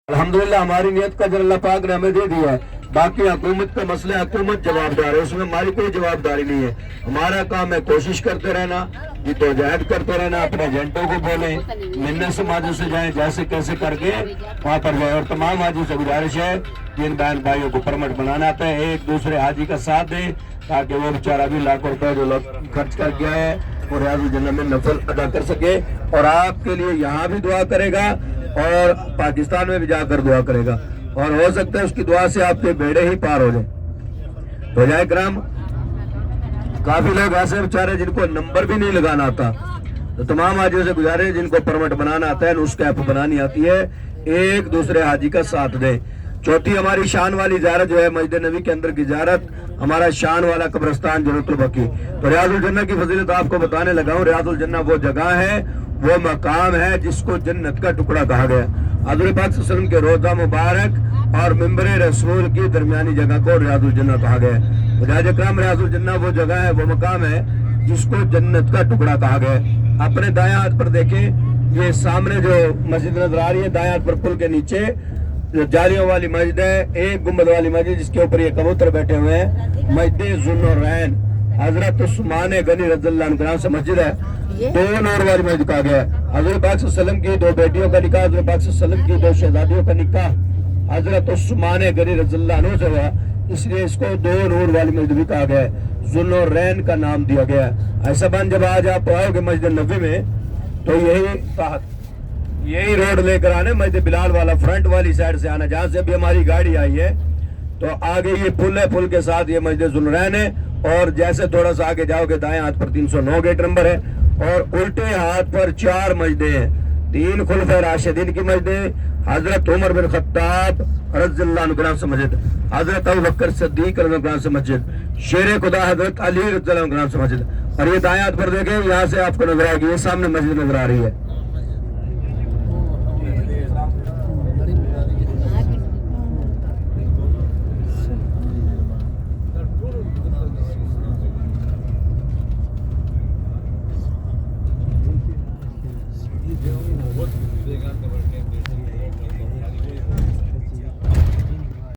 الحمدللہ ہماری نیت کا اجر اللہ پاک نے ہمیں دے دیا ہے. باقی حکومت کا مسئلہ حکومت جوابدار ہے، اس میں ہماری کوئی جوابداری نہیں ہے. ہمارا کام ہے کوشش کرتے رہنا، جدوجہد کرتے رہنا، اپنے ایجنٹوں کو بولیں، ملنے سماجوں سے جائیں جیسے کیسے کر کے وہاں پر جائیں. اور تمام حاجی سے گزارش ہے جن بہن بھائیوں کو پرمٹ بنانا آتا ہے ایک دوسرے حاجی کا ساتھ دیں تاکہ وہ بیچارہ بھی لاکھوں روپے جو لوگ خرچ کر گیا ہے وہ ریاض الجنہ میں نفل ادا کر سکے. اور آپ کے لیے یہاں بھی دعا کرے گا اور پاکستان میں بھی جا کر دعا کرے گا، اور ہو سکتا ہے اس کی دعا سے آپ کے بیڑے ہی پار ہو جائیں. تو جائے کرام کافی لوگ ایسے بیچارے جن کو نمبر بھی نہیں لگانا آتا، تو تمام حاجیوں سے گزارے جن کو پرمٹ بنانا آتا ہے اس کیپ بنانی آتی ہے ایک دوسرے حاجی کا ساتھ دیں. چوتھی ہماری شان والی زیارت جو ہے مسجد نبی کے اندر کی زیارت، ہمارا شان والا قبرستان جنت البقیع. تو ریاض الجنہ کی فضیلت آپ کو بتانے لگا ہوں. ریاض الجنہ وہ جگہ ہے، وہ مقام ہے جس کو جنت کا ٹکڑا کہا گیا. حضور پاک صلی اللہ علیہ وسلم کے روضہ مبارک اور منبر رسول کی درمیانی جگہ کو ریاض الجنہ کہا گیا. حجاج اکرام ریاض الجنہ وہ جگہ ہے، وہ مقام ہے جس کو جنت کا ٹکڑا کہا گیا. اپنے دائیں ہاتھ پر دیکھیں، یہ سامنے جو مسجد نظر آ رہی ہے دائیں ہاتھ پر پل کے نیچے جالیوں والی مسجد ہے، ایک گنبد والی مسجد جس کے اوپر یہ کبوتر بیٹھے ہوئے ہیں، مسجد ذوالنورین حضرت عثمان غنی رضی اللہ عنہ کے نام سے مسجد ہے. دو نور والی مسجد کہا گیا ہے. حضور پاک صلی اللہ علیہ وسلم کی دو بیٹیوں کا نکاح، حضور پاک صلی اللہ علیہ وسلم کی دو شہزادیوں کا نکاح حضرت عثمان غنی رضی اللہ عنہ سے ہوا، اس لیے اس کو دو نور والی مسجد بھی کہا گیا ہے، ذوالنورین کا نام دیا گیا ہے. ایسا بان جب آج آپ آؤ گے مسجد نبوی میں تو یہی روڈ لے کر آنے، مسجد بلال والا فرنٹ والی سائڈ سے آنا جہاں سے بھی ہماری گاڑی آئی ہے. تو آگے یہ پل ہے، پل کے ساتھ یہ مسجد ذوالنورین ہے، اور جیسے تھوڑا سا آگے جاؤ گے دائیں ہاتھ پر 309 گیٹ نمبر ہے، اور الٹے ہاتھ پر 4 مسجدیں ہیں. 3 خلفائے راشدین کی مسجدیں، حضرت عمر بن خطاب رضی اللہ عنہ کے نام سے مسجد، حضرت ابوبکر صدیق رضی اللہ عنہ کے نام سے مسجد، شیر خدا حضرت علی رضی اللہ عنہ کے نام سے مسجد. اور یہ دائیں ہاتھ پر دیکھیں، یہاں سے آپ کو نظر آئے گی، یہ سامنے مسجد نظر آ رہی ہے.